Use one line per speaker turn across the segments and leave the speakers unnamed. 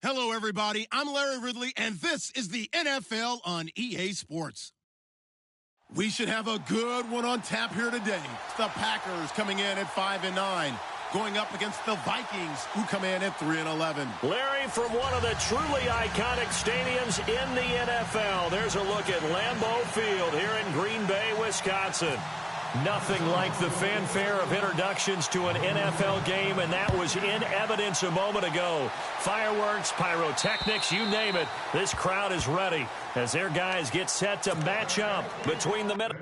Hello, everybody. I'm Larry Ridley, and this is the NFL on EA Sports. We should have a good one on tap here today. The Packers coming in at 5-9, going up against the Vikings, who come in at 3-11.
Larry, from one of the truly iconic stadiums in the NFL, there's a look at Lambeau Field here in Green Bay, Wisconsin. Nothing like the fanfare of introductions to an NFL game, and that was in evidence a moment ago. Fireworks, pyrotechnics, you name it. This crowd is ready as their guys get set to match up between the middle.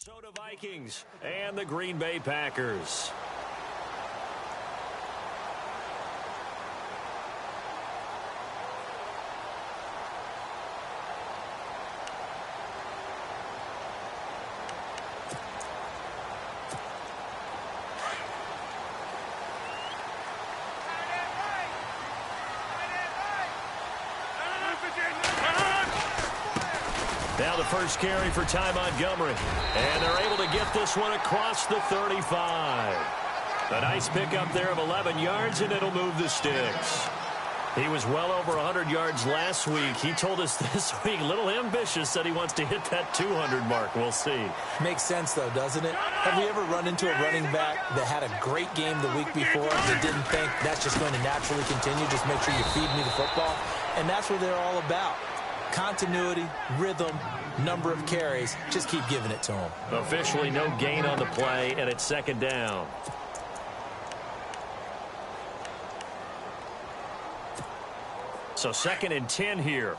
Minnesota Vikings and the Green Bay Packers. Now the first carry for Ty Montgomery. And they're able to get this one across the 35. A nice pickup there of 11 yards, and it'll move the sticks. He was well over 100 yards last week. He told us this week, a little ambitious, that he wants to hit that 200 mark. We'll see.
Makes sense, though, doesn't it? Have you ever run into a running back that had a great game the week before that didn't think that's just going to naturally continue? Just make sure you feed me the football. And that's what they're all about. Continuity, rhythm, number of carries. Just keep giving it to him.
Officially no gain on the play, and it's second down. So 2nd and 10 here.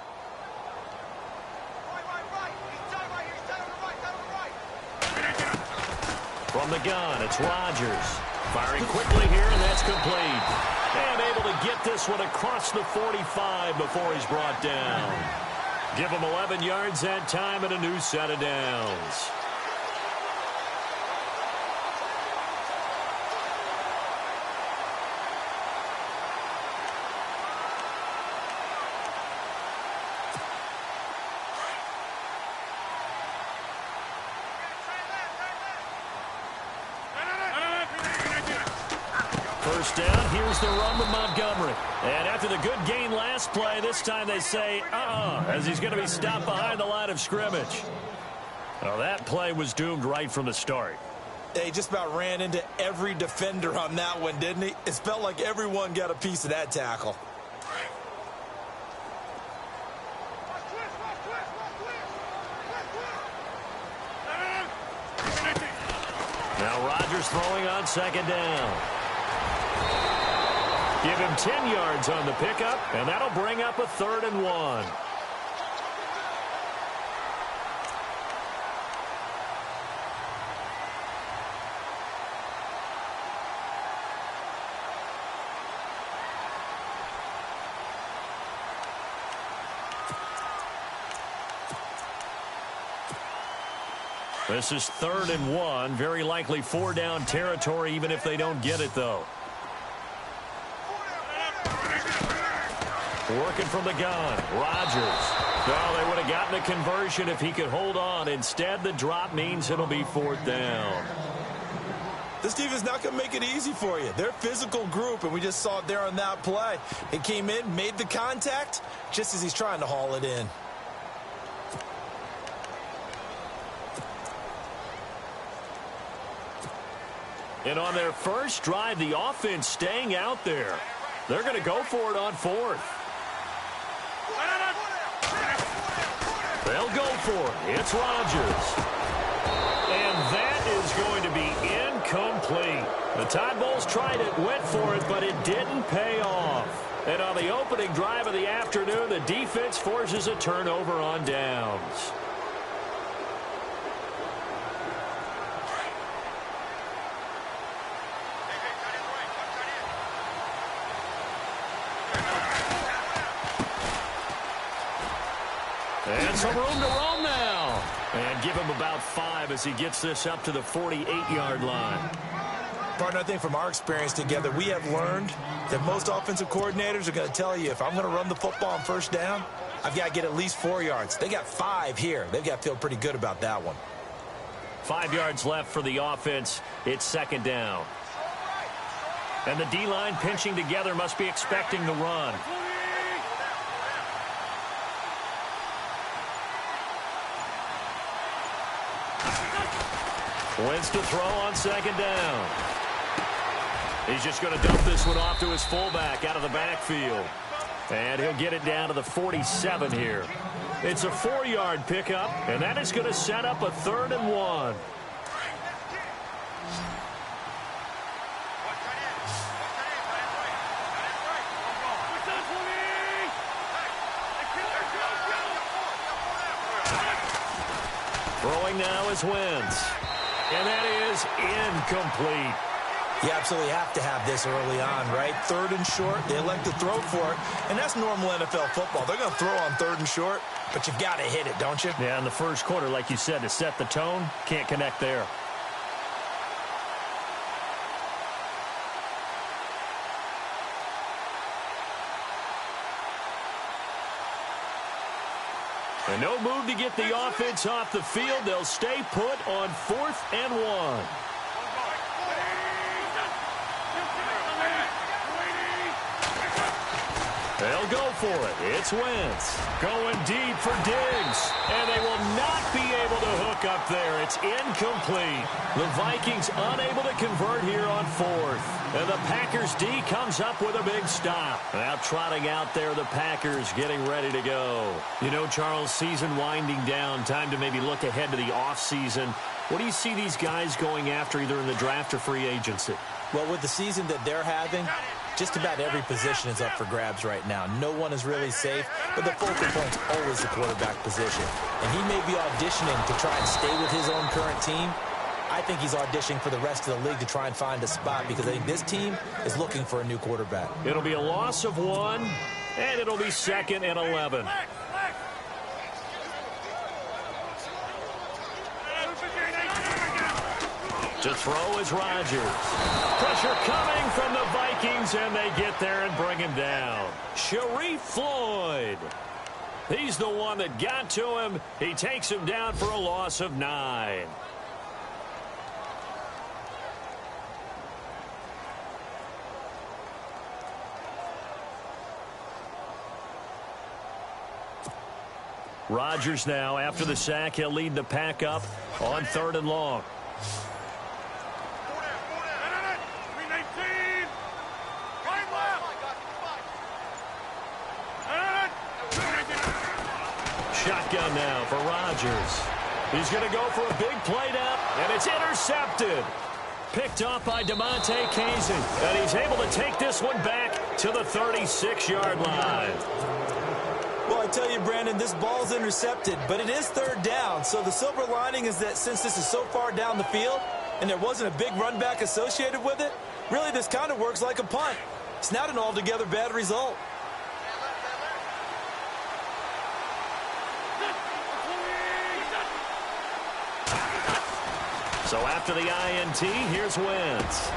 From the gun, it's Rodgers. Firing quickly here, and that's complete. And able to get this one across the 45 before he's brought down. Give him 11 yards that time and a new set of downs. First down, here's the run with Montgomery. And after the good gain last play, this time they say, as he's going to be stopped behind the line of scrimmage. Well, that play was doomed right from the start.
He just about ran into every defender on that one, didn't he? It felt like everyone got a piece of that tackle.
Now Rodgers throwing on second down. Give him 10 yards on the pickup, and that'll bring up a 3rd and 1. This is 3rd and 1. Very likely 4-down territory, even if they don't get it, though. Working from the gun, Rodgers. Well, they would have gotten a conversion if he could hold on. Instead, the drop means it'll be 4th down.
This defense not going to make it easy for you. They're a physical group, and we just saw it there on that play. It came in, made the contact, just as he's trying to haul it in.
And on their first drive, the offense staying out there. They're going to go for it on 4th. They'll go for it. It's Rodgers. And that is going to be incomplete. The Tide Bulls tried it, went for it, but it didn't pay off. And on the opening drive of the afternoon, the defense forces a turnover on downs. And some room to roam now. And give him about 5 as he gets this up to the 48-yard line.
Partner, I think from our experience together, we have learned that most offensive coordinators are going to tell you, if I'm going to run the football on first down, I've got to get at least 4 yards. They got 5 here. They've got to feel pretty good about that one.
5 yards left for the offense. It's second down. And the D-line pinching together must be expecting the run. Wentz to throw on second down. He's just going to dump this one off to his fullback out of the backfield. And he'll get it down to the 47 here. It's a 4-yard pickup, and that is going to set up a 3rd and 1. Throwing now is Wentz. And that is incomplete.
You absolutely have to have this early on, right? 3rd and short, they elect to throw for it, and that's normal NFL football. They're going to throw on 3rd and short, but you've got to hit it, don't you?
Yeah, in the first quarter, like you said, to set the tone, can't connect there. And no move to get the offense off the field. They'll stay put on 4th and 1. They'll go for it. It's Wentz going deep for Diggs. And they will not be able to hook up there. It's incomplete. The Vikings unable to convert here on 4th. And the Packers D comes up with a big stop. Now trotting out there, the Packers getting ready to go. You know, Charles, season winding down. Time to maybe look ahead to the offseason. What do you see these guys going after either in the draft or free agency?
Well, with the season that they're having, just about every position is up for grabs right now. No one is really safe, but the focal point's always the quarterback position. And he may be auditioning to try and stay with his own current team. I think he's auditioning for the rest of the league to try and find a spot because I think this team is looking for a new quarterback.
It'll be a loss of 1, and it'll be 2nd and 11. To throw is Rodgers. Pressure coming from the Vikings, and they get there and bring him down. Sharif Floyd. He's the one that got to him. He takes him down for a loss of 9. Rodgers now, after the sack, he'll lead the pack up on 3rd and long. Shotgun now for Rodgers. He's going to go for a big play down, and it's intercepted. Picked off by DeMonte Kazin, and he's able to take this one back to the 36-yard line.
Well, I tell you, Brandon, this ball's intercepted, but it is 3rd down. So the silver lining is that since this is so far down the field and there wasn't a big run back associated with it, really this kind of works like a punt. It's not an altogether bad result.
So after the INT, here's Wentz.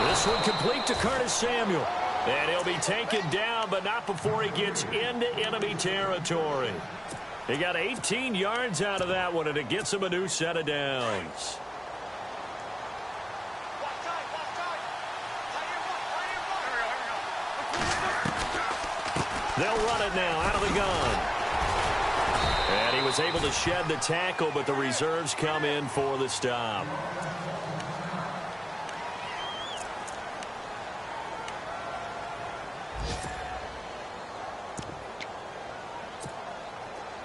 This one complete to Curtis Samuel. And he'll be taken down, but not before he gets into enemy territory. He got 18 yards out of that one, and it gets him a new set of downs. They'll run it now out of the gun. And he was able to shed the tackle, but the reserves come in for the stop.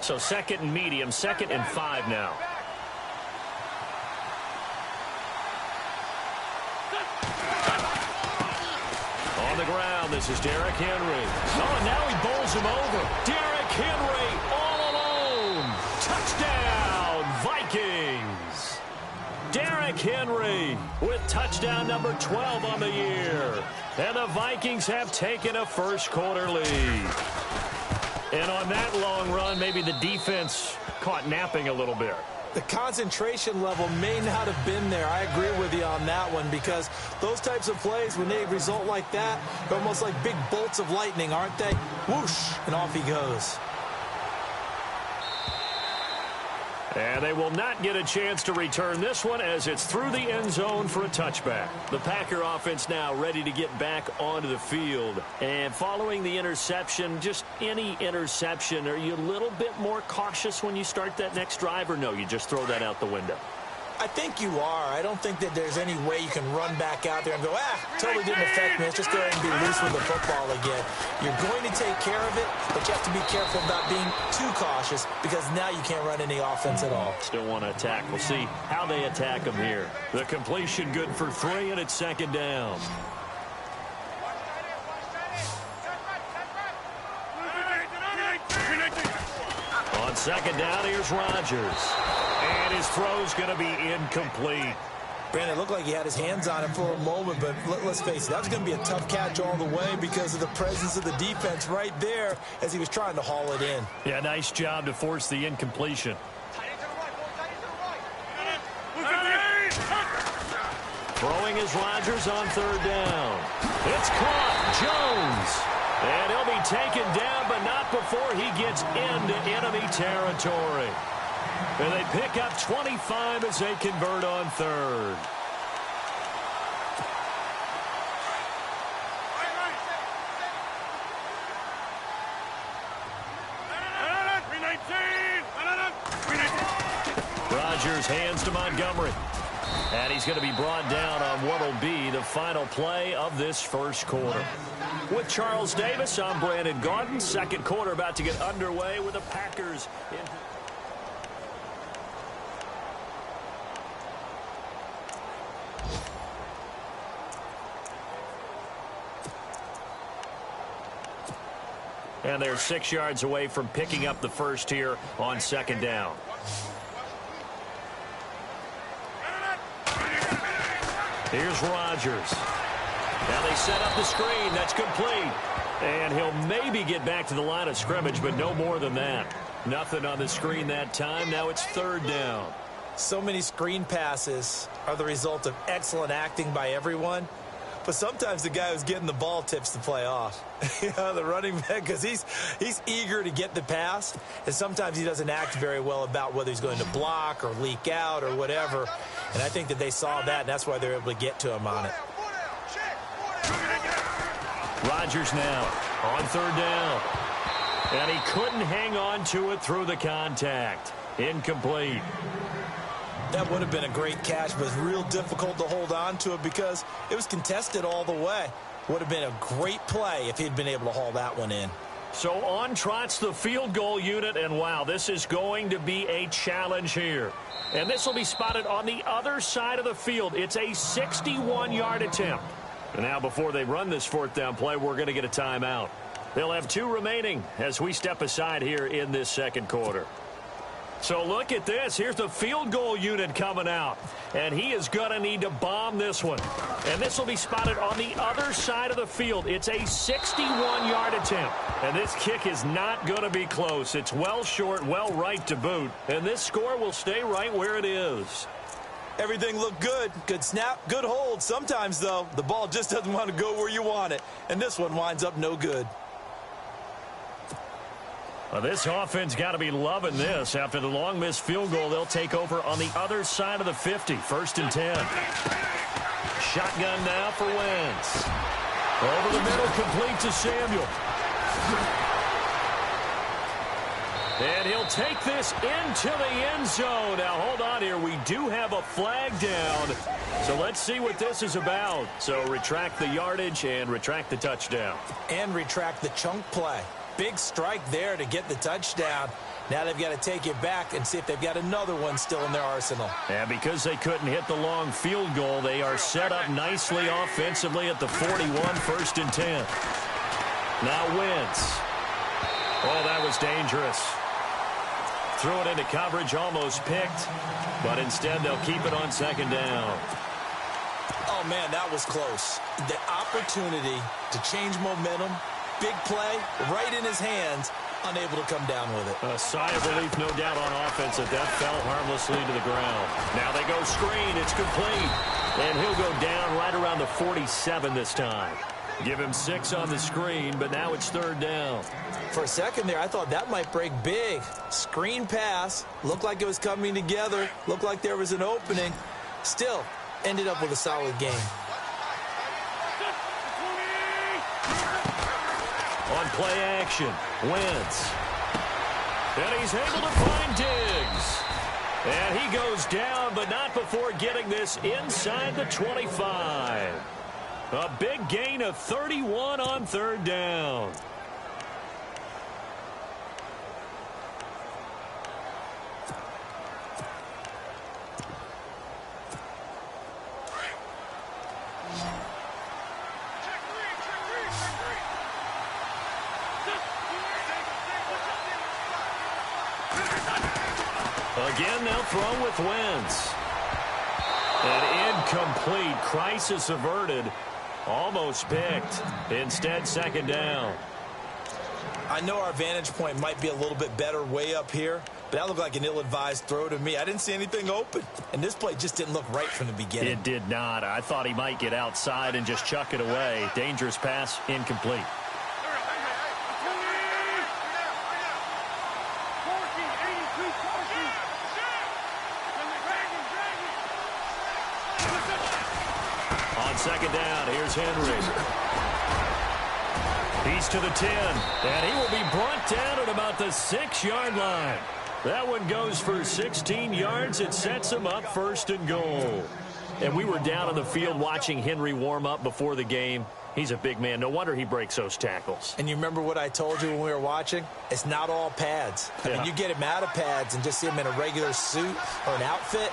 So 2nd and medium, 2nd and 5 now. On the ground, this is Derrick Henry. Oh, and now he bowls him over. Derrick Henry all alone. Touchdown, Vikings. Derrick Henry with touchdown number 12 on the year. And the Vikings have taken a first quarter lead. And on that long run, maybe the defense caught napping a little bit.
The concentration level may not have been there. I agree with you on that one, because those types of plays, when they result like that, they're almost like big bolts of lightning, aren't they? Whoosh, and off he goes.
And they will not get a chance to return this one as it's through the end zone for a touchback. The Packer offense now ready to get back onto the field. And following the interception, just any interception, are you a little bit more cautious when you start that next drive, or no, you just throw that out the window?
I think you are. I don't think that there's any way you can run back out there and go, totally didn't affect me. Let's just go ahead and be loose with the football again. You're going to take care of it, but you have to be careful about being too cautious, because now you can't run any offense at all.
Still want to attack. We'll see how they attack them here. The completion good for 3, and it's second down. On second down, here's Rodgers. And his throw's going to be incomplete.
Brandon, it looked like he had his hands on it for a moment, but let's face it, that was going to be a tough catch all the way because of the presence of the defense right there as he was trying to haul it in.
Yeah, nice job to force the incompletion. Throwing is Rodgers on third down. It's caught. Jones. And he'll be taken down, but not before he gets into enemy territory. And they pick up 25 as they convert on third. Rodgers hands to Montgomery. And he's going to be brought down on what will be the final play of this first quarter. With Charles Davis, I'm Brandon Gaudin. Second quarter about to get underway with the Packers. And they're 6 yards away from picking up the first here on second down. Here's Rodgers. Now they set up the screen. That's complete. And he'll maybe get back to the line of scrimmage, but no more than that. Nothing on the screen that time. Now it's third down.
So many screen passes are the result of excellent acting by everyone. But sometimes the guy who's getting the ball tips the play off. The running back, because he's eager to get the pass, and sometimes he doesn't act very well about whether he's going to block or leak out or whatever. And I think that they saw that, and that's why they're able to get to him on it.
Rodgers now on third down. And he couldn't hang on to it through the contact. Incomplete.
That would have been a great catch, but it's real difficult to hold on to it because it was contested all the way. Would have been a great play if he'd been able to haul that one in.
So on trots the field goal unit, and wow, this is going to be a challenge here. And this will be spotted on the other side of the field. It's a 61-yard attempt. And now before they run this fourth down play, we're going to get a timeout. They'll have 2 remaining as we step aside here in this second quarter. So look at this. Here's the field goal unit coming out. And he is going to need to bomb this one. And this will be spotted on the other side of the field. It's a 61-yard attempt. And this kick is not going to be close. It's well short, well right to boot. And this score will stay right where it is.
Everything looked good. Good snap, good hold. Sometimes, though, the ball just doesn't want to go where you want it. And this one winds up no good.
Well, this offense got to be loving this. After the long missed field goal, they'll take over on the other side of the 50. First and 10. Shotgun now for Wentz. Over the middle, complete to Samuel. And he'll take this into the end zone. Now, hold on here. We do have a flag down. So let's see what this is about. So retract the yardage and retract the touchdown.
And retract the chunk play. Big strike there to get the touchdown. Now they've got to take it back and see if they've got another one still in their arsenal.
And because they couldn't hit the long field goal, they are set up nicely offensively at the 41, first and 10. Now Wentz. Oh, that was dangerous. Threw it into coverage, almost picked. But instead, they'll keep it on second down.
Oh, man, that was close. The opportunity to change momentum, big play, right in his hands, unable to come down with it.
A sigh of relief, no doubt, on offense that fell harmlessly to the ground. Now they go screen. It's complete. And he'll go down right around the 47 this time. Give him 6 on the screen, but now it's 3rd down.
For a second there, I thought that might break big. Screen pass. Looked like it was coming together. Looked like there was an opening. Still, ended up with a solid game.
On play action, Wentz. And he's able to find Diggs. And he goes down, but not before getting this inside the 25. A big gain of 31 on 3rd down. Again, they'll throw with Wentz. An incomplete. Crisis averted. Almost picked. Instead, 2nd down.
I know our vantage point might be a little bit better way up here, but that looked like an ill-advised throw to me. I didn't see anything open, and this play just didn't look right from the beginning.
It did not. I thought he might get outside and just chuck it away. Dangerous pass, incomplete. On 2nd down, here's Henry. He's to the 10, and he will be brought down at about the 6-yard line. That one goes for 16 yards. It sets him up 1st and goal. And we were down on the field watching Henry warm up before the game. He's a big man. No wonder he breaks those tackles.
And you remember what I told you when we were watching? It's not all pads. I mean, you get him out of pads and just see him in a regular suit or an outfit.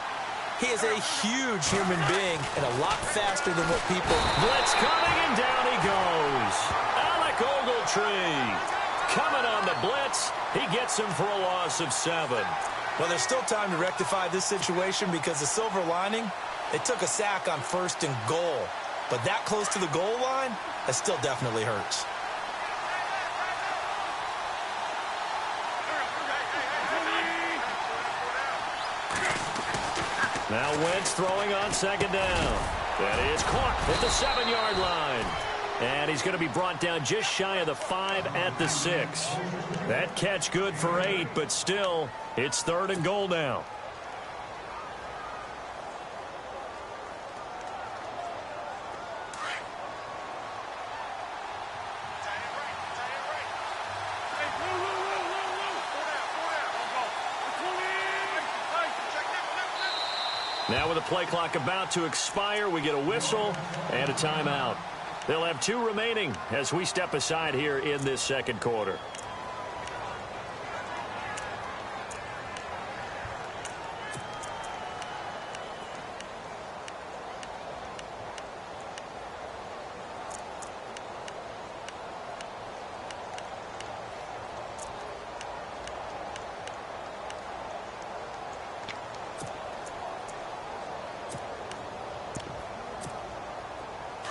He is a huge human being and a lot faster than what people...
Blitz coming, and down he goes. Alec Ogletree coming on the blitz. He gets him for a loss of 7.
Well, there's still time to rectify this situation because the silver lining, they took a sack on 1st and goal. But that close to the goal line, that still definitely hurts.
Now Wentz throwing on 2nd down. That is caught at the 7-yard line. And he's going to be brought down just shy of the 5 at the 6. That catch good for 8, but still, it's 3rd and goal now. Now with the play clock about to expire, we get a whistle and a timeout. They'll have 2 remaining as we step aside here in this 2nd quarter.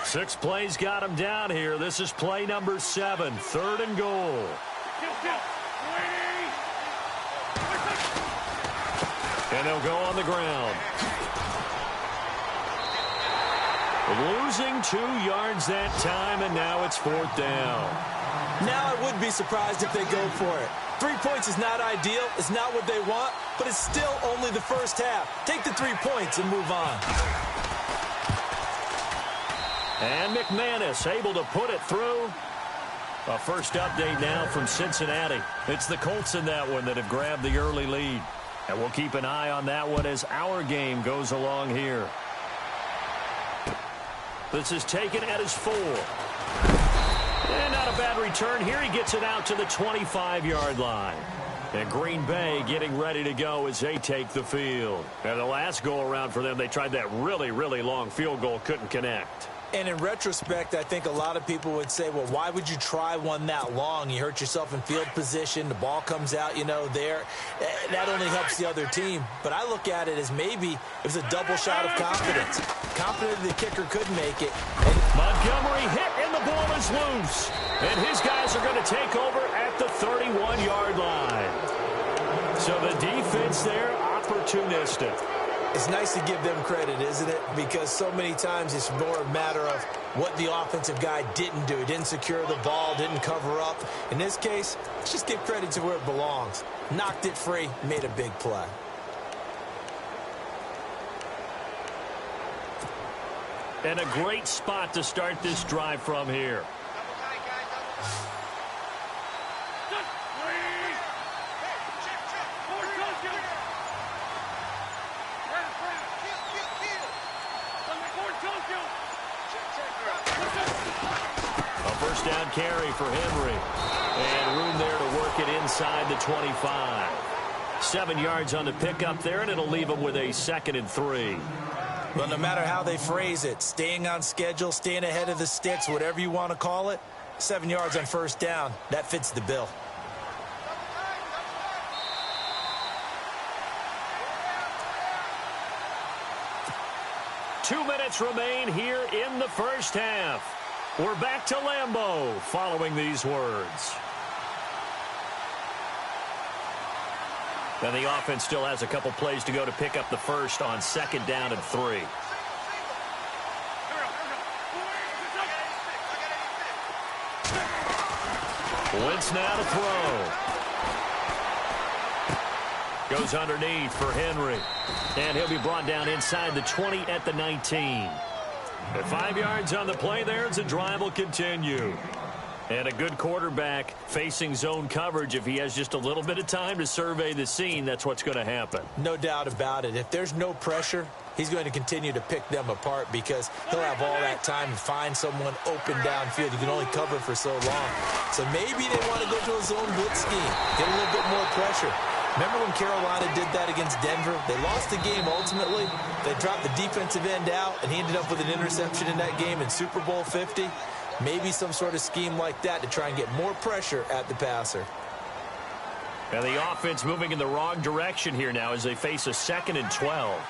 Six plays got him down here. This is play number 7, 3rd and goal. And they'll go on the ground. Losing 2 yards that time, and now it's 4th down.
Now I would be surprised if they go for it. 3 points is not ideal. It's not what they want, but it's still only the first half. Take the 3 points and move on.
And McManus able to put it through. A first update now from Cincinnati. It's the Colts in that one that have grabbed the early lead. And we'll keep an eye on that one as our game goes along here. This is taken at his 4. And not a bad return here. He gets it out to the 25-yard line. And Green Bay getting ready to go as they take the field. And the last go-around for them, they tried that really, really long field goal, couldn't connect.
And in retrospect, I think a lot of people would say, well, why would you try one that long? You hurt yourself in field position. The ball comes out, there. That only helps the other team. But I look at it as maybe it was a double shot of confidence. Confident the kicker could make it. And
Montgomery hit, and the ball is loose. And his guys are going to take over at the 31-yard line. So the defense there, opportunistic.
It's nice to give them credit, isn't it? Because so many times it's more a matter of what the offensive guy didn't do. He didn't secure the ball, didn't cover up. In this case, let's just give credit to where it belongs. Knocked it free, made a big play.
And a great spot to start this drive from here. A first down carry for Henry. And room there to work it inside the 25. 7 yards on the pickup there, and it'll leave him with a 2nd and 3.
Well, no matter how they phrase it, staying on schedule, staying ahead of the sticks, whatever you want to call it, 7 yards on first down, that fits the bill.
Two minutes remain here in the first half. We're back to Lambeau following these words. And the offense still has a couple plays to go to pick up the first on 2nd down and 3. Wentz now to throw. Goes underneath for Henry. And he'll be brought down inside the 20 at the 19. At 5 yards on the play there as the drive will continue. And a good quarterback facing zone coverage. If he has just a little bit of time to survey the scene, that's what's going to happen.
No doubt about it. If there's no pressure, he's going to continue to pick them apart because he'll have all that time to find someone open downfield. You can only cover for so long. So maybe they want to go to a zone blitz scheme, get a little bit more pressure. Remember when Carolina did that against Denver? They lost the game ultimately. They dropped the defensive end out, and he ended up with an interception in that game in Super Bowl 50. Maybe some sort of scheme like that to try and get more pressure at the passer.
And the offense moving in the wrong direction here now as they face a 2nd and 12.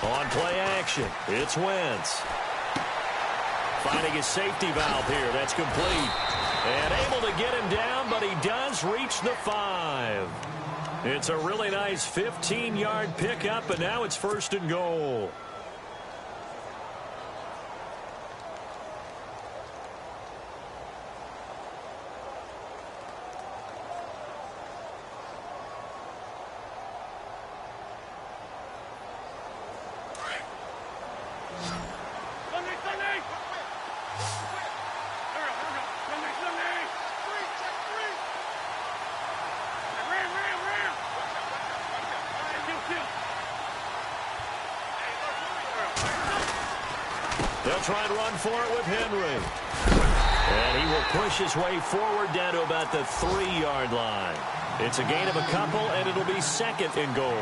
On play action, it's Wentz. Finding his safety valve here. That's complete. And able to get him down, but he does reach the 5. It's a really nice 15-yard pickup, and now it's 1st and goal. They'll try and run for it with Henry. And he will push his way forward down to about the 3-yard line. It's a gain of a couple, and it'll be 2nd and goal.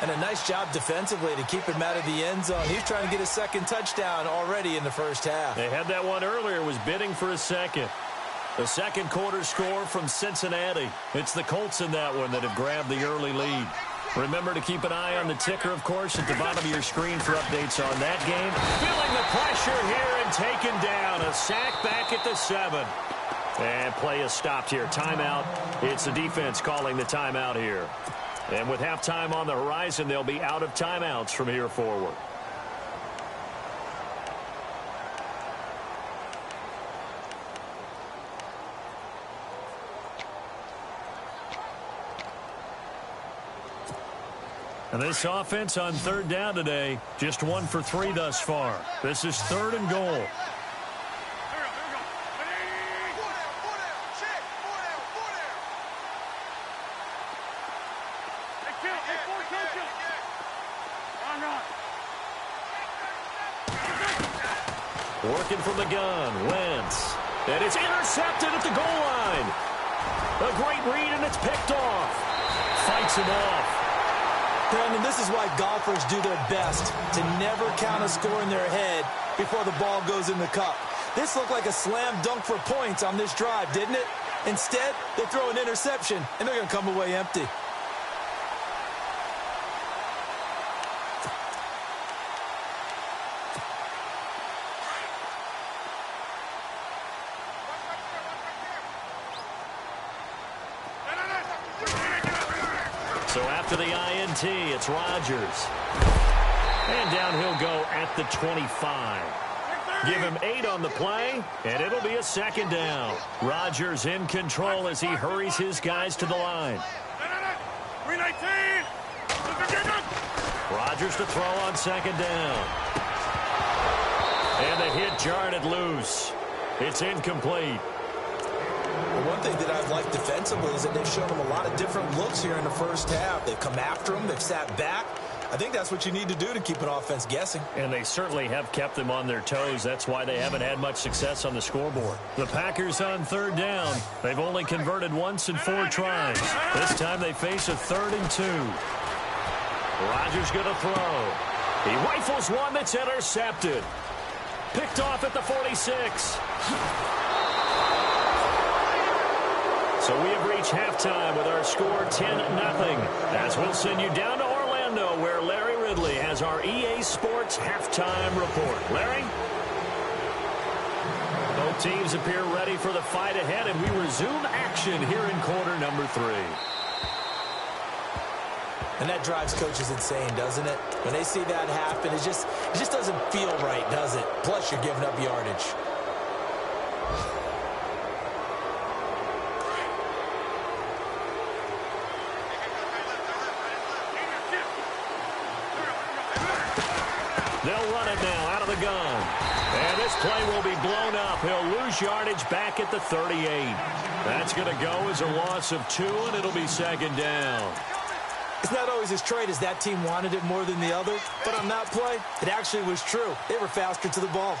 And a nice job defensively to keep him out of the end zone. He's trying to get his 2nd touchdown already in the first half.
They had that one earlier, was bidding for a 2nd. The 2nd quarter score from Cincinnati. It's the Colts in that one that have grabbed the early lead. Remember to keep an eye on the ticker, of course, at the bottom of your screen for updates on that game. Feeling the pressure here and taken down. A sack back at the 7. And play is stopped here. Timeout. It's the defense calling the timeout here. And with halftime on the horizon, they'll be out of timeouts from here forward. And this offense on 3rd down today, just 1 for 3 thus far. This is 3rd and goal. Working from the gun, Wentz. And it's intercepted at the goal line. A great read, and it's picked off. Fights him off.
Brandon, this is why golfers do their best to never count a score in their head before the ball goes in the cup. This looked like a slam dunk for points on this drive, didn't it? Instead, they throw an interception, and they're going to come away empty.
after the INT. It's Rodgers. And down he'll go at the 25. Give him 8 on the play, and it'll be a second down. Rodgers in control as he hurries his guys to the line. Rodgers to throw on second down. And the hit jarred it loose. It's incomplete.
Well, one thing that I've liked defensively is that they've shown him a lot of different looks here in the first half. They've come after him. They've sat back. I think that's what you need to do to keep an offense guessing.
And they certainly have kept them on their toes. That's why they haven't had much success on the scoreboard. The Packers on third down. They've only converted once in 4 tries. This time they face a 3rd and 2. Rodgers going to throw. He rifles one that's intercepted. Picked off at the 46. So we have reached halftime with our score 10-0. As we'll send you down to Orlando, where Larry Ridley has our EA Sports halftime report. Larry? Both teams appear ready for the fight ahead, and we resume action here in quarter number 3.
And that drives coaches insane, doesn't it? When they see that happen, it just doesn't feel right, does it? Plus, you're giving up yardage.
They'll run it now out of the gun. And this play will be blown up. He'll lose yardage back at the 38. That's going to go as a loss of 2, and it'll be second down.
It's not always as straight as that team wanted it more than the other, but on that play, it actually was true. They were faster to the ball.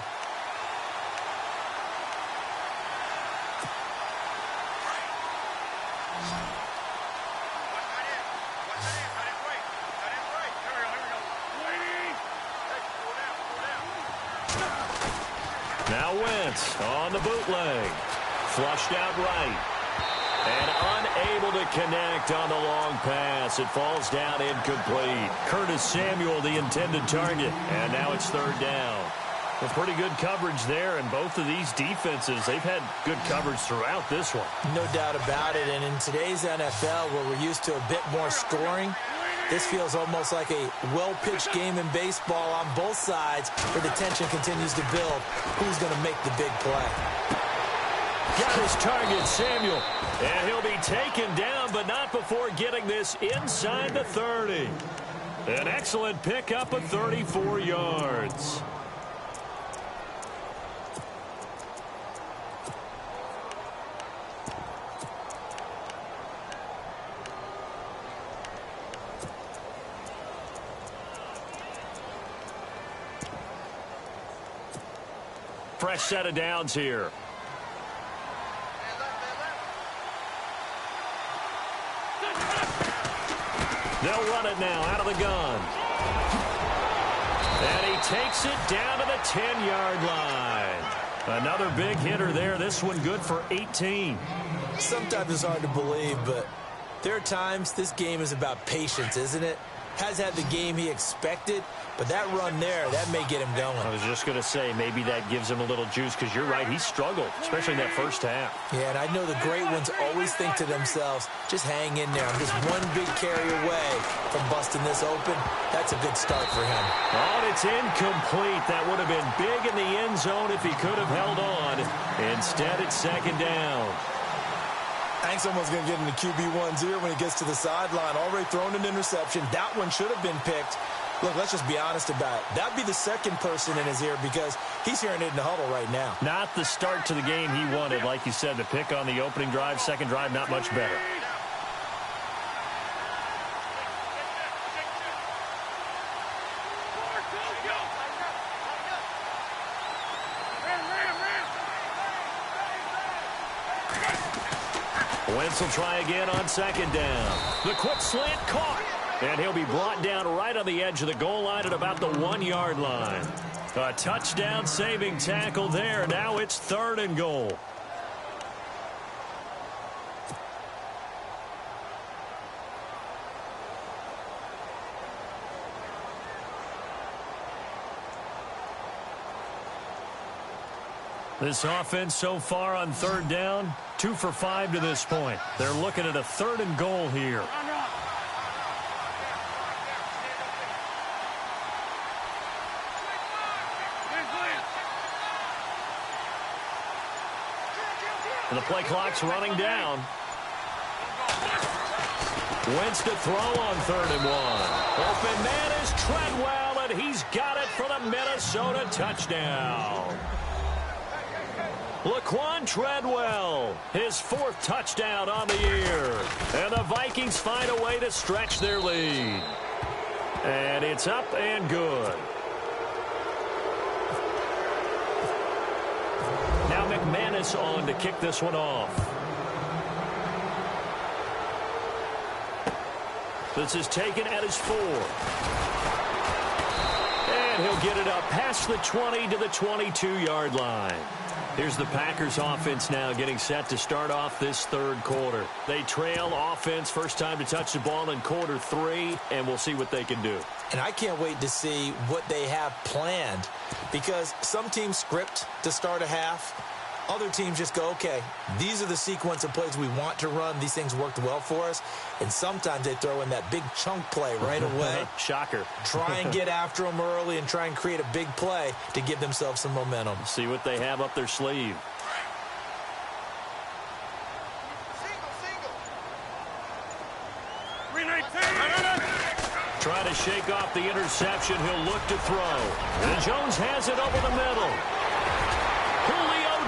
Now Wentz on the bootleg. Flushed out right. And unable to connect on the long pass. It falls down incomplete. Curtis Samuel, the intended target. And now it's 3rd down. Well, pretty good coverage there. And both of these defenses, they've had good coverage throughout this one.
No doubt about it. And in today's NFL, where we're used to a bit more scoring, this feels almost like a well-pitched game in baseball on both sides, where the tension continues to build. Who's going to make the big play?
Got his target, Samuel. And he'll be taken down, but not before getting this inside the 30. An excellent pickup of 34 yards. Fresh set of downs here. They'll run it now out of the gun. And he takes it down to the 10-yard line. Another big hitter there. This one good for 18.
Sometimes it's hard to believe, but there are times this game is about patience, isn't it? Has had the game he expected, but that run there, that may get him going.
I was just going to say, maybe that gives him a little juice, because you're right, he struggled, especially in that first half.
Yeah, and I know the great ones always think to themselves, just hang in there. I'm just one big carry away from busting this open. That's a good start for him.
Oh, and it's incomplete. That would have been big in the end zone if he could have held on. Instead, it's second down.
I think someone's going to get in the QB1's ear when he gets to the sideline. Already thrown an interception. That one should have been picked. Look, let's just be honest about it. That'd be the second person in his ear, because he's hearing it in the huddle right now.
Not the start to the game he wanted. Like you said, the pick on the opening drive, second drive, not much better. Wentz will try again on second down. The quick slant caught. And he'll be brought down right on the edge of the goal line at about the 1-yard line. A touchdown saving tackle there. Now it's 3rd and goal. This offense so far on 3rd down, 2 for 5 to this point. They're looking at a 3rd and goal here. And the play clock's running down. Wentz to throw on 3rd and 1. Open man is Treadwell, and he's got it for the Minnesota touchdown. Laquan Treadwell, his 4th touchdown on the year. And the Vikings find a way to stretch their lead. And it's up and good. Now McManus on to kick this one off. This is taken at his 4. And he'll get it up past the 20 to the 22-yard line. Here's the Packers offense now getting set to start off this 3rd quarter. They trail offense, first time to touch the ball in quarter 3, and we'll see what they can do.
And I can't wait to see what they have planned, because some teams script to start a half. Other teams just go, okay, these are the sequence of plays we want to run. These things worked well for us. And sometimes they throw in that big chunk play right away.
Shocker.
Try and get after them early and try and create a big play to give themselves some momentum.
See what they have up their sleeve. Try to shake off the interception. He'll look to throw. And Jones has it over the middle.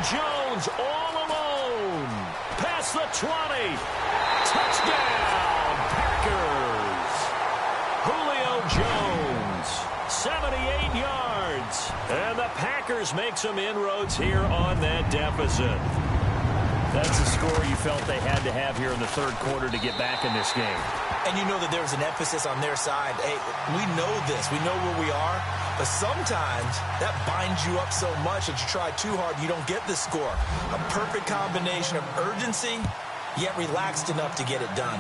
Jones all alone. Past the 20. Touchdown, Packers. Julio Jones, 78 yards. And the Packers make some inroads here on that deficit. That's the score you felt they had to have here in the 3rd quarter to get back in this game.
And you know that there was an emphasis on their side. Hey, we know this. We know where we are. But sometimes that binds you up so much that you try too hard, you don't get the score. A perfect combination of urgency, yet relaxed enough to get it done.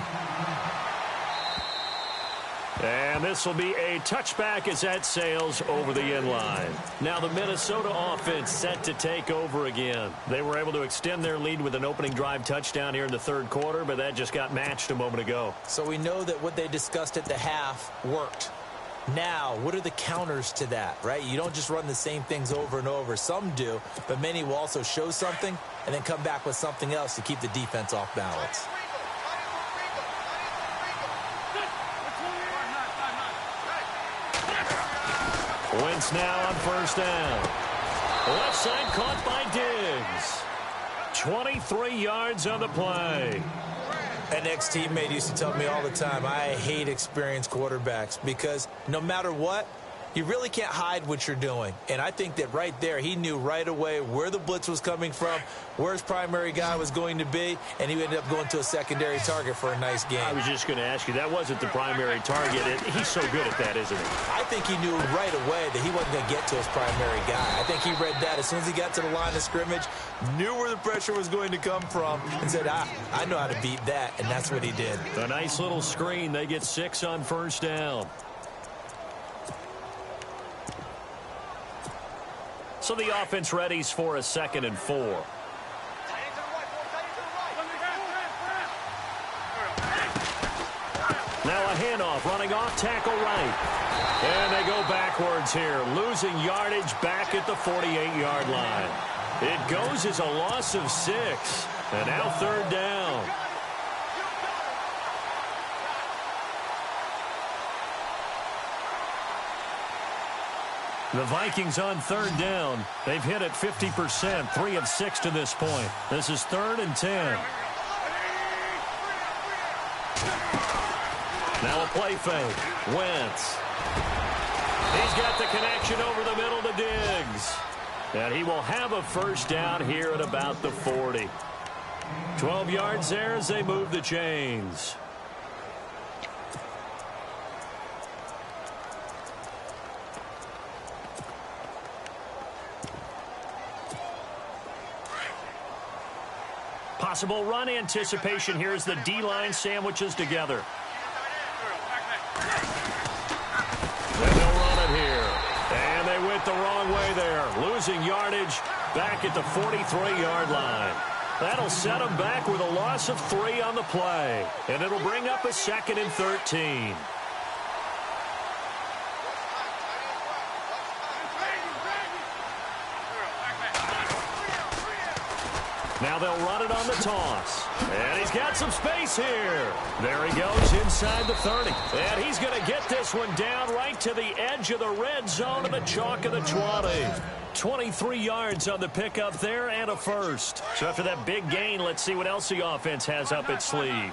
And this will be a touchback as that sails over the end line. Now the Minnesota offense set to take over again. They were able to extend their lead with an opening drive touchdown here in the 3rd quarter, but that just got matched a moment ago.
So we know that what they discussed at the half worked. Now, what are the counters to that, right? You don't just run the same things over and over. Some do, but many will also show something and then come back with something else to keep the defense off balance.
Wentz now on 1st down. Left side caught by Diggs. 23 yards on the play.
An ex-teammate used to tell me all the time, I hate experienced quarterbacks because no matter what, you really can't hide what you're doing. And I think that right there, he knew right away where the blitz was coming from, where his primary guy was going to be, and he ended up going to a secondary target for a nice game.
I was just going to ask you, that wasn't the primary target. He's so good at that, isn't he?
I think he knew right away that he wasn't going to get to his primary guy. I think he read that as soon as he got to the line of scrimmage, knew where the pressure was going to come from, and said, I know how to beat that, and that's what he did.
A nice little screen. They get 6 on 1st down. So the offense readies for a 2nd and 4. Now a handoff, running off tackle right. And they go backwards here, losing yardage back at the 48-yard line. It goes as a loss of 6. And now 3rd down. The Vikings on 3rd down. They've hit it 50%, 3 of 6 to this point. This is 3rd and 10. Now a play fake. Wentz. He's got the connection over the middle to Diggs. And he will have a 1st down here at about the 40. 12 yards there as they move the chains. Possible run anticipation here as the D-line sandwiches together. And they'll run it here. And they went the wrong way there. Losing yardage back at the 43-yard line. That'll set them back with a loss of 3 on the play. And it'll bring up a 2nd and 13. Now they'll run it on the toss. And he's got some space here. There he goes inside the 30. And he's going to get this one down right to the edge of the red zone of the chalk of the 20. 23 yards on the pickup there and a first. So after that big gain, let's see what else the offense has up its sleeve.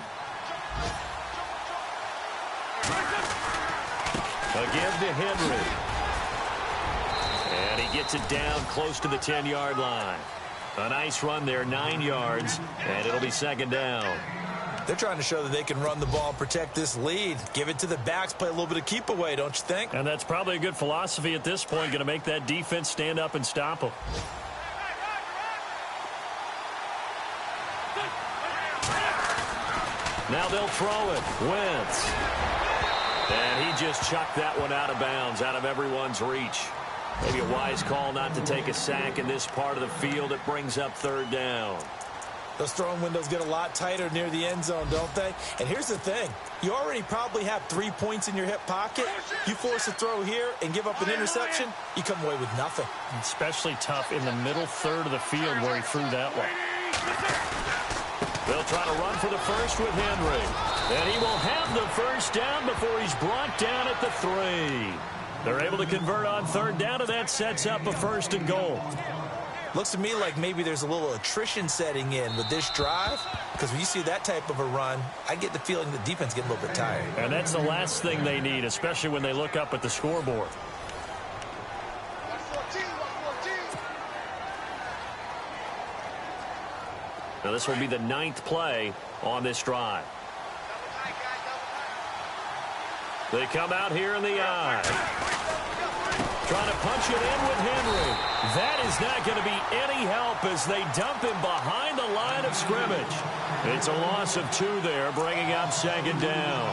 Again to Henry. And he gets it down close to the 10-yard line. A nice run there, 9 yards, and it'll be second down.
They're trying to show that they can run the ball and protect this lead. Give it to the backs, play a little bit of keep away, don't you think?
And that's probably a good philosophy at this point, going to make that defense stand up and stop them. Now they'll throw it. Wentz. And he just chucked that one out of bounds, out of everyone's reach. Maybe a wise call not to take a sack in this part of the field. It brings up third down.
Those throwing windows get a lot tighter near the end zone, don't they? And here's the thing. You already probably have 3 points in your hip pocket. You force a throw here and give up an interception, you come away with nothing.
Especially tough in the middle third of the field where he threw that one. They'll try to run for the first with Henry. And he will have the first down before he's brought down at the 3. They're able to convert on third down, and that sets up a first and goal.
Looks to me like maybe there's a little attrition setting in with this drive, because when you see that type of a run, I get the feeling the defense getting a little bit tired.
And that's the last thing they need, especially when they look up at the scoreboard. Now this will be the 9th play on this drive. They come out here in the eye. Trying to punch it in with Henry. That is not going to be any help as they dump him behind the line of scrimmage. It's a loss of 2 there, bringing up second down.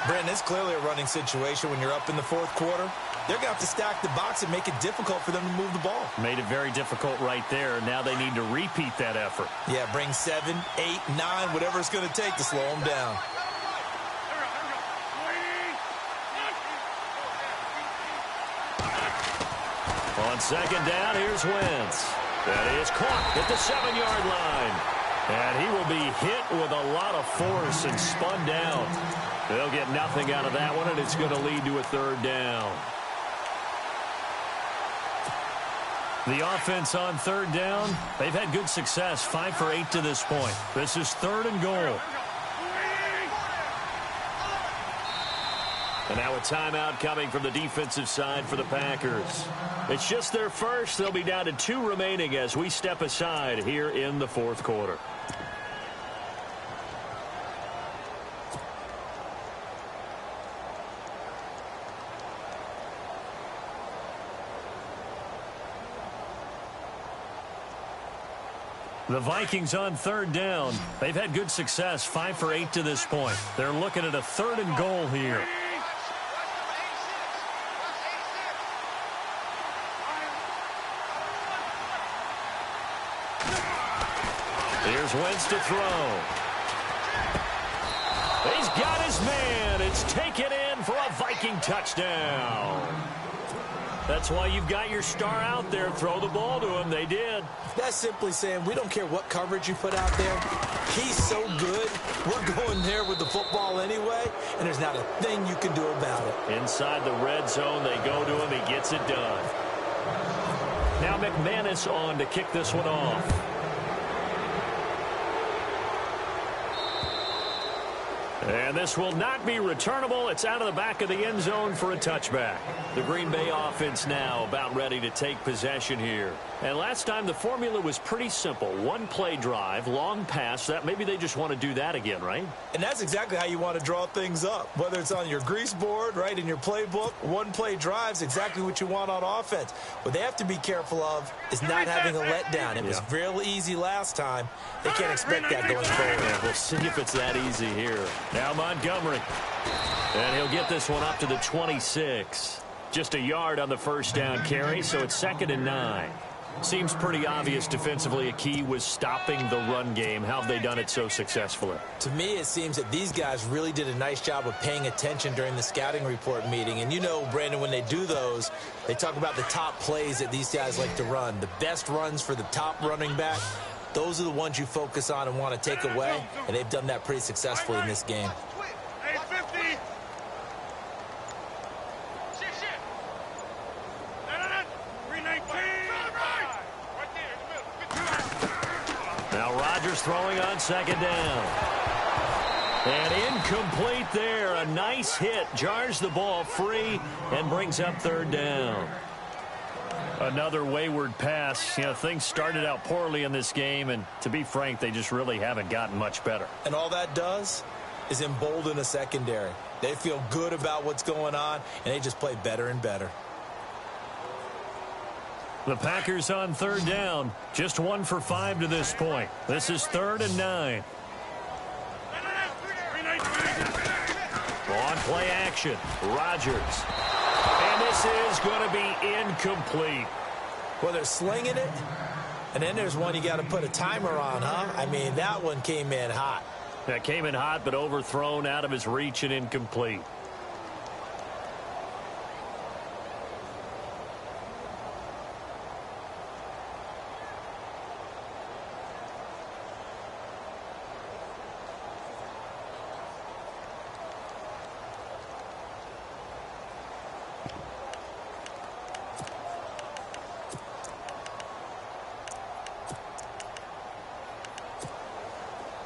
Brandon, it's clearly a running situation when you're up in the fourth quarter. They're going to have to stack the box and make it difficult for them to move the ball.
Made it very difficult right there. Now they need to repeat that effort.
Yeah, bring 7, 8, 9, whatever it's going to take to slow them down.
On second down, here's Wentz. That is caught at the 7-yard line. And he will be hit with a lot of force and spun down. They'll get nothing out of that one, and it's going to lead to a third down. The offense on third down, they've had good success, 5 for 8 to this point. This is third and goal. And now a timeout coming from the defensive side for the Packers. It's just their first. They'll be down to 2 remaining as we step aside here in the fourth quarter. The Vikings on third down. They've had good success, 5 for 8 to this point. They're looking at a third and goal here. Here's Wentz to throw. He's got his man. It's taken in for a Viking touchdown. That's why you've got your star out there. Throw the ball to him. They did.
That's simply saying we don't care what coverage you put out there. He's so good. We're going there with the football anyway, and there's not a thing you can do about it.
Inside the red zone, they go to him. He gets it done. Now McManus on to kick this one off. And this will not be returnable. It's out of the back of the end zone for a touchback. The Green Bay offense now about ready to take possession here. And last time the formula was pretty simple. 1-play drive, long pass. That maybe they just want to do that again, right?
And that's exactly how you want to draw things up. Whether it's on your grease board, right, in your playbook, 1-play drive's exactly what you want on offense. What they have to be careful of is not having a letdown. It was real easy last time. They can't expect that going forward.
Yeah, we'll see if it's that easy here. Now Montgomery. And he'll get this one up to the 26. Just a yard on the first down carry, so it's 2nd and 9. Seems pretty obvious defensively a key was stopping the run game. How have they done it so successfully?
To me, it seems that these guys really did a nice job of paying attention during the scouting report meeting. And you know, Brandon, when they do those, they talk about the top plays that these guys like to run. The best runs for the top running back. those are the ones you focus on and want to take away, and they've done that pretty successfully in this game.
Now Rodgers throwing on second down. And incomplete there. A nice hit. Jars the ball free and brings up third down. Another wayward pass. You know, things started out poorly in this game, and to be frank, they just really haven't gotten much better.
And all that does is embolden a secondary. They feel good about what's going on, and they just play better and better.
The Packers on third down. Just 1 for 5 to this point. This is 3rd and 9. On play action, Rodgers. And this is going to be incomplete.
Well, they're slinging it, and then there's one you got to put a timer on, huh? I mean, that one came in hot.
That came in hot, but overthrown, out of his reach, and incomplete.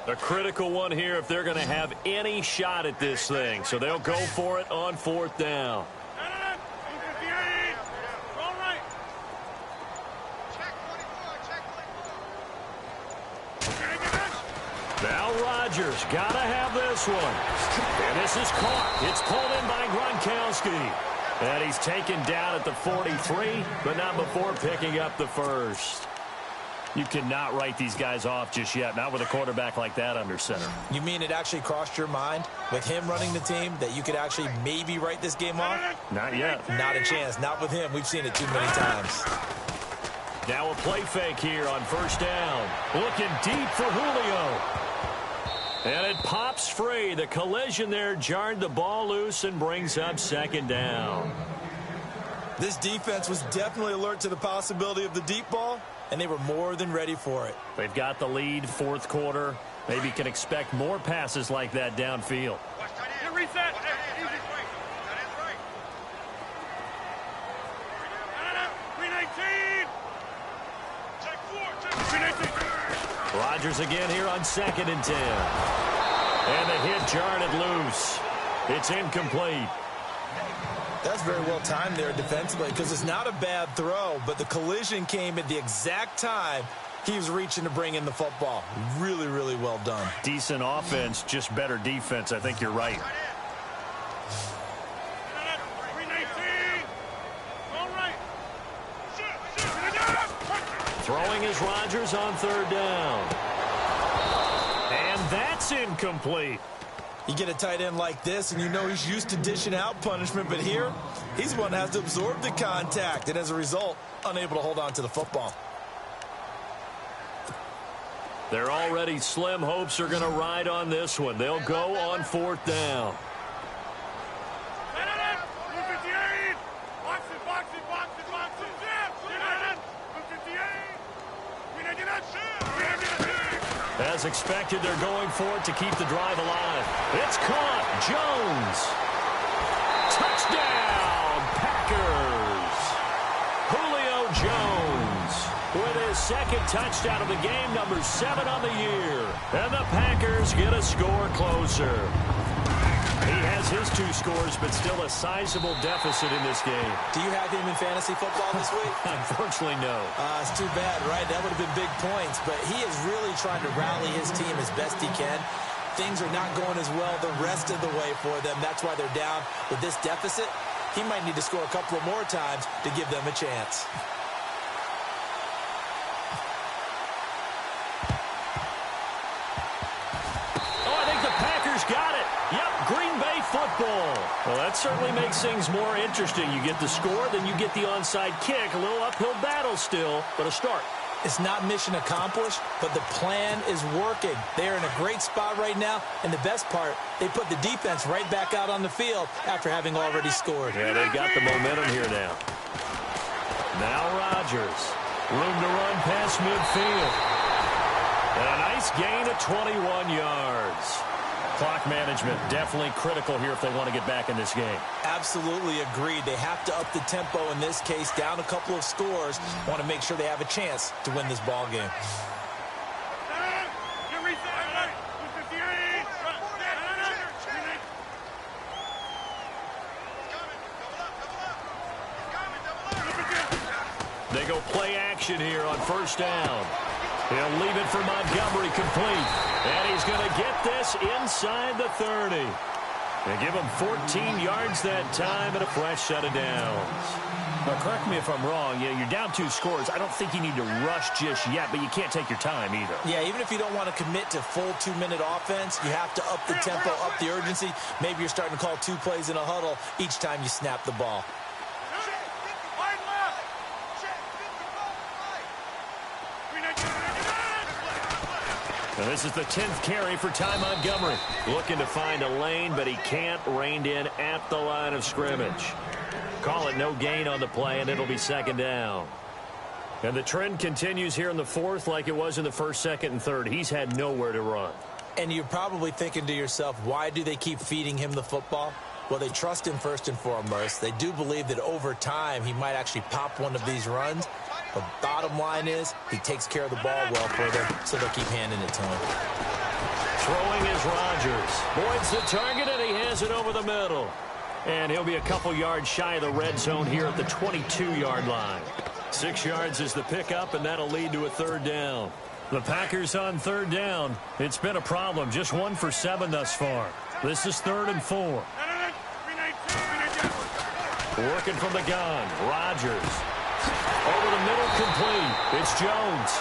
A critical one here if they're going to have any shot at this thing. So they'll go for it on 4th down. Now Rodgers got to have this one. And this is caught. It's pulled in by Gronkowski. And he's taken down at the 43, but not before picking up the first. You cannot write these guys off just yet, not with a quarterback like that under center.
You mean it actually crossed your mind with him running the team that you could actually maybe write this game off?
Not yet.
Not a chance. Not with him. We've seen it too many times.
Now a play fake here on 1st down. Looking deep for Julio. And it pops free. The collision there jarred the ball loose and brings up 2nd down.
This defense was definitely alert to the possibility of the deep ball, and they were more than ready for it.
They've got the lead, 4th quarter. Maybe can expect more passes like that downfield.
Reset.
Rodgers again here on 2nd and 10. And the hit jarred it loose. It's incomplete.
That's very well timed there defensively because it's not a bad throw, but the collision came at the exact time he was reaching to bring in the football. Really, really well done.
Decent offense, just better defense. I think you're right. Throwing is Rodgers on 3rd down. And that's incomplete.
You get a tight end like this, and you know he's used to dishing out punishment, but here, he's the one that has to absorb the contact, and as a result, unable to hold on to the football.
Their already slim hopes are going to ride on this one. They'll go on 4th down. As expected, they're going for it to keep the drive alive. It's caught. Jones. Touchdown, Packers. Julio Jones with his 2nd touchdown of the game, number 7 on the year. And the Packers get a score closer. He has his 2 scores, but still a sizable deficit in this game.
Do you have him in fantasy football this week?
Unfortunately, no.
It's too bad, right? That would have been big points, but he is really trying to rally his team as best he can. Things are not going as well the rest of the way for them. That's why they're down with this deficit. He might need to score a couple of more times to give them a chance.
Got it. Yep, Green Bay football. Well, that certainly makes things more interesting. You get the score, then you get the onside kick. A little uphill battle still, but a start.
It's not mission accomplished, but the plan is working. They're in a great spot right now, and the best part, they put the defense right back out on the field after having already scored.
Yeah, they've got the momentum here now. Now Rodgers. Room to run past midfield. A nice gain of 21 yards. Clock management definitely critical here if they want to get back in this game.
Absolutely agreed. They have to up the tempo in this case, down a couple of scores. Want to make sure they have a chance to win this ball game.
They go play action here on first down. He'll leave it for Montgomery complete. And he's going to get this inside the 30. They give him 14 yards that time and a fresh set of downs. Now, correct me if I'm wrong. You're down 2 scores. I don't think you need to rush just yet, but you can't take your time either.
Yeah, even if you don't want to commit to full 2-minute offense, you have to up the tempo, up the urgency. Maybe you're starting to call 2 plays in a huddle each time you snap the ball.
And this is the 10th carry for Ty Montgomery. Looking to find a lane, but he can't. Reined in at the line of scrimmage. Call it no gain on the play, and it'll be second down. And the trend continues here in the 4th like it was in the 1st, 2nd, and 3rd. He's had nowhere to run.
And you're probably thinking to yourself, why do they keep feeding him the football? Well, they trust him first and foremost. They do believe that over time he might actually pop one of these runs. The bottom line is he takes care of the ball well for them, so they'll keep handing it to him.
Throwing is Rodgers. Boyd's the target, and he has it over the middle. And he'll be a couple yards shy of the red zone here at the 22-yard line. 6 yards is the pickup, and that'll lead to a 3rd down. The Packers on 3rd down. It's been a problem. Just 1 for 7 thus far. This is 3rd and 4. Working from the gun. Rodgers. Over the middle, complete. It's Jones.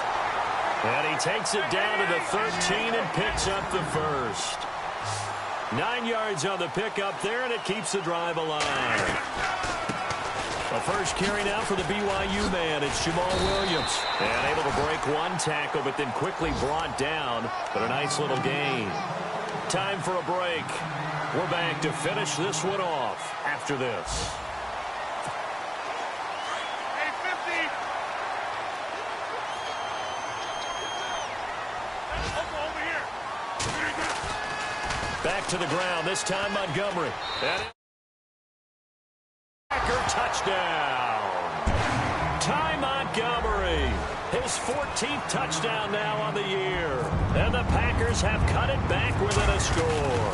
And he takes it down to the 13 and picks up the first. 9 yards on the pickup there, and it keeps the drive alive. The first carry now for the BYU man. It's Jamal Williams. And able to break 1 tackle, but then quickly brought down. But a nice little gain. Time for a break. We're back to finish this one off after this. Back to the ground, this time Montgomery. And Packer touchdown. Ty Montgomery, his 14th touchdown now on the year. And the Packers have cut it back within a score.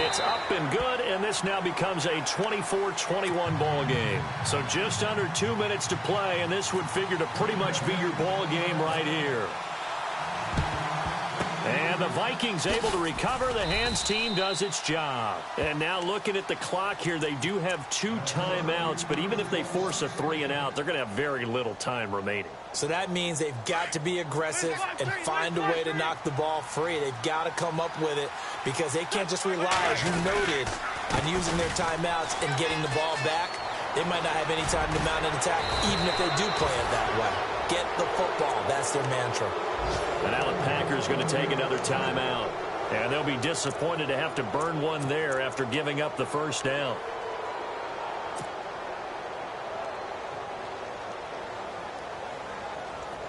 It's up and good, and this now becomes a 24-21 ball game. So just under 2 minutes to play, and this would figure to pretty much be your ball game right here. And the Vikings able to recover. The hands team does its job. And now looking at the clock here, they do have 2 timeouts, but even if they force a 3 and out, they're going to have very little time remaining.
So that means they've got to be aggressive and find a way to knock the ball free. They've got to come up with it because they can't just rely, as you noted, on using their timeouts and getting the ball back. They might not have any time to mount an attack, even if they do play it that way. Get the football. That's their mantra.
And now the Packers going to take another timeout. And they'll be disappointed to have to burn one there after giving up the first down.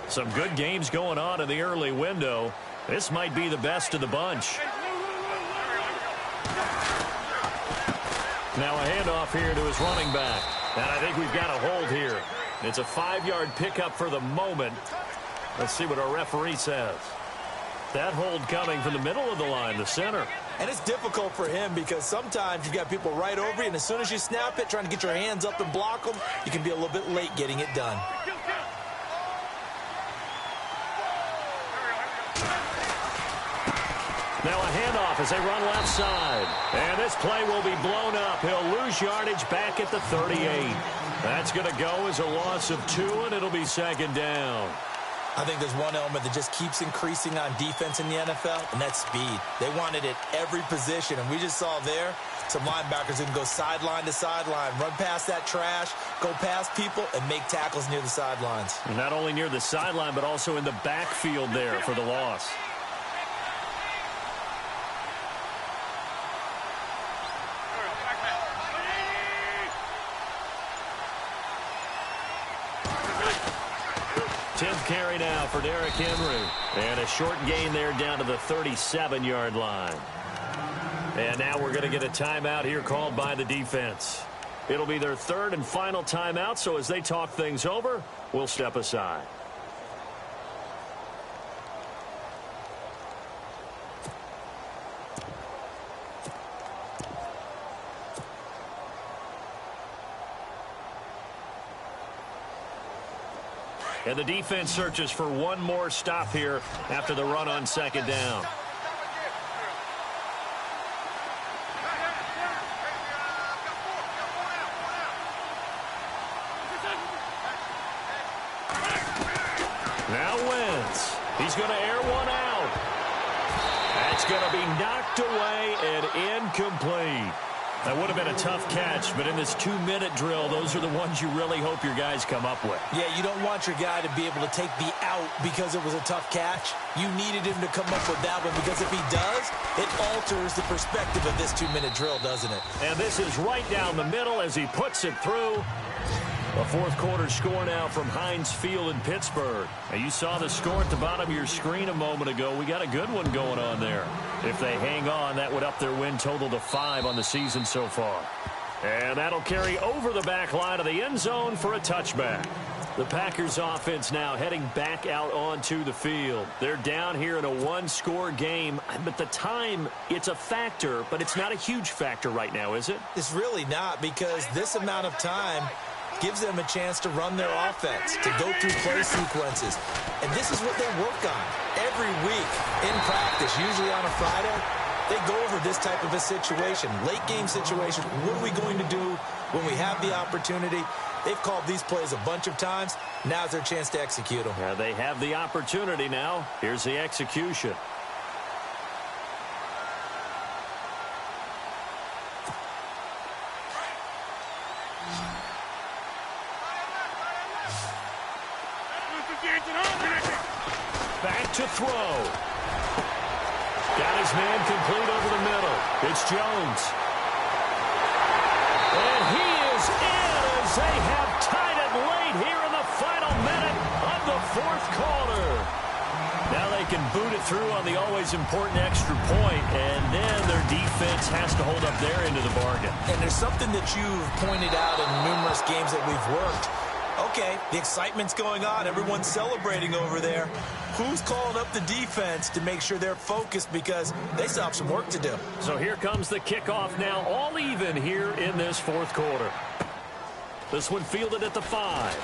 Some good games going on in the early window. This might be the best of the bunch. Now a handoff here to his running back. And I think we've got a hold here. It's a 5-yard pickup for the moment. Let's see what our referee says. That hold coming from the middle of the line, the center.
And it's difficult for him because sometimes you've got people right over you, and as soon as you snap it, trying to get your hands up and block them, you can be a little bit late getting it done.
Now a handoff as they run left side. And this play will be blown up. He'll lose yardage back at the 38. That's going to go as a loss of 2, and it'll be second down.
I think there's one element that just keeps increasing on defense in the NFL, and that's speed. They want it at every position, and we just saw there some linebackers who can go sideline to sideline, run past that trash, go past people, and make tackles near the sidelines.
And not only near the sideline, but also in the backfield there for the loss. 10th carry now for Derrick Henry. And a short gain there down to the 37-yard line. And now we're going to get a timeout here called by the defense. It'll be their third and final timeout, so as they talk things over, we'll step aside. And the defense searches for one more stop here after the run on second down. Now Wentz. He's going to air one out. That's going to be knocked away and incomplete. That would have been a tough catch, but in this 2-minute drill, those are the ones you really hope your guys come up with.
Yeah, you don't want your guy to be able to take the out because it was a tough catch. You needed him to come up with that one because if he does, it alters the perspective of this 2-minute drill, doesn't it?
And this is right down the middle as he puts it through. A fourth quarter score now from Heinz Field in Pittsburgh. Now you saw the score at the bottom of your screen a moment ago. We got a good one going on there. If they hang on, that would up their win total to 5 on the season so far. And that'll carry over the back line of the end zone for a touchback. The Packers offense now heading back out onto the field. They're down here in a one-score game, but the time, it's a factor, but it's not a huge factor right now, is it?
It's really not, because this amount of time gives them a chance to run their offense, to go through play sequences. And this is what they work on every week in practice, usually on a Friday. They go over this type of a situation, late game situation. What are we going to do when we have the opportunity? They've called these plays a bunch of times. Now's their chance to execute them.
Yeah, they have the opportunity now. Here's the execution. Back to throw. Got his man complete over the middle. It's Jones. And he is in as they have tied it late here in the final minute of the fourth quarter. Now they can boot it through on the always important extra point, and then their defense has to hold up their end of the bargain.
And there's something that you've pointed out in numerous games that we've worked. Okay, the excitement's going on. Everyone's celebrating over there. Who's calling up the defense to make sure they're focused because they still have some work to do?
So here comes the kickoff now, all even here in this fourth quarter. This one fielded at the 5.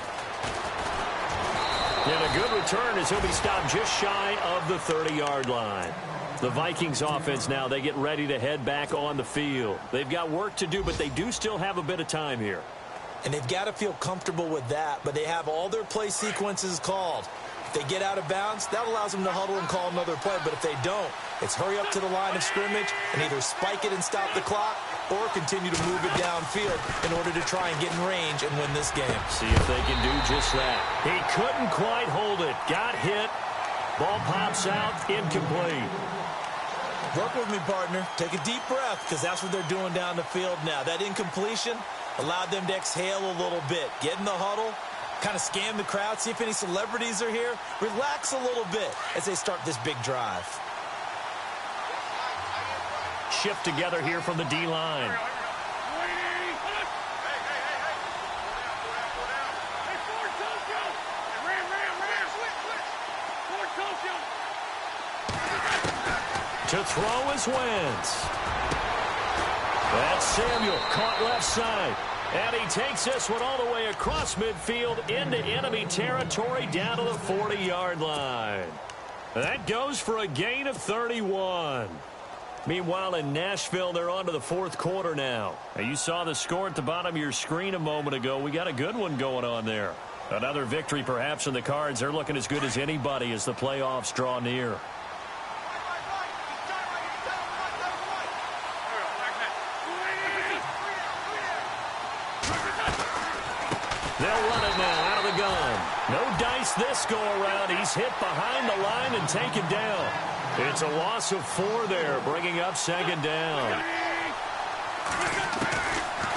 And a good return as he'll be stopped just shy of the 30-yard line. The Vikings offense now, they get ready to head back on the field. They've got work to do, but they do still have a bit of time here.
And they've got to feel comfortable with that, but they have all their play sequences called. If they get out of bounds, that allows them to huddle and call another play. But if they don't, it's hurry up to the line of scrimmage and either spike it and stop the clock or continue to move it downfield in order to try and get in range and win this game.
See if they can do just that. He couldn't quite hold it. Got hit. Ball pops out. Incomplete.
Work with me, partner. Take a deep breath because that's what they're doing down the field now. That incompletion allowed them to exhale a little bit. Get in the huddle, kind of scan the crowd, see if any celebrities are here. Relax a little bit as they start this big drive.
Shift together here from the D-line. To throw is Wentz. That's Samuel, caught left side. And he takes this one all the way across midfield into enemy territory down to the 40-yard line. That goes for a gain of 31. Meanwhile, in Nashville, they're on to the fourth quarter now. You saw the score at the bottom of your screen a moment ago. We got a good one going on there. Another victory perhaps in the cards. They're looking as good as anybody as the playoffs draw near. They'll run it now out of the gun. No dice this go-around. He's hit behind the line and taken down. It's a loss of 4 there, bringing up second down.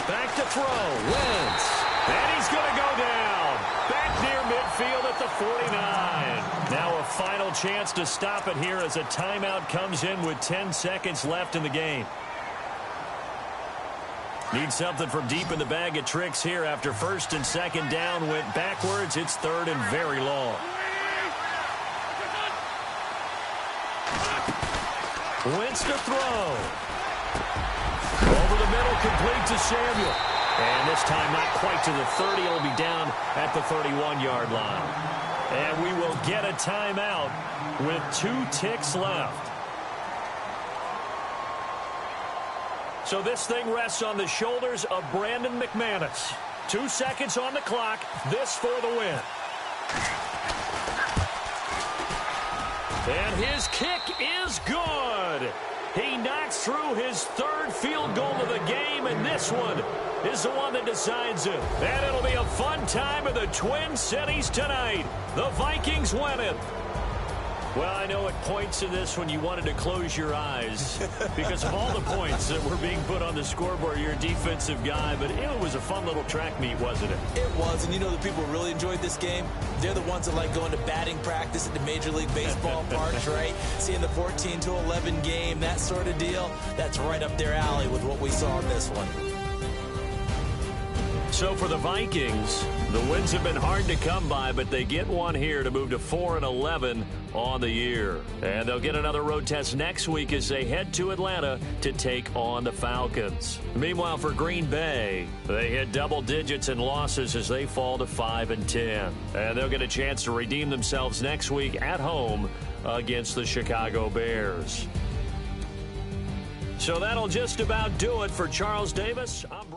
Back to throw. Wentz. And he's going to go down. Back near midfield. field at the 49. Now a final chance to stop it here as a timeout comes in with 10 seconds left in the game. Need something from deep in the bag of tricks here after first and second down went backwards. It's third and very long. Wentz to throw. Over the middle, complete to Samuel. And this time not quite to the 30. It'll be down at the 31-yard line. And we will get a timeout with 2 ticks left. So this thing rests on the shoulders of Brandon McManus. 2 seconds on the clock. This for the win. And his kick is good. He knocks through his 3rd field goal of the game, and this one is the one that decides it. And it'll be a fun time in the Twin Cities tonight. The Vikings win it. Well, I know it points to this when you wanted to close your eyes because of all the points that were being put on the scoreboard. You're a defensive guy, but it was a fun little track meet, wasn't it? It was, and you know the people who really enjoyed this game? They're the ones that like going to batting practice at the Major League Baseball parks, right? Seeing the 14-11 game, that sort of deal. That's right up their alley with what we saw in this one. So for the Vikings, the wins have been hard to come by, but they get one here to move to 4-11 on the year. And they'll get another road test next week as they head to Atlanta to take on the Falcons. Meanwhile, for Green Bay, they hit double digits in losses as they fall to 5-10. And they'll get a chance to redeem themselves next week at home against the Chicago Bears. So that'll just about do it for Charles Davis. I'm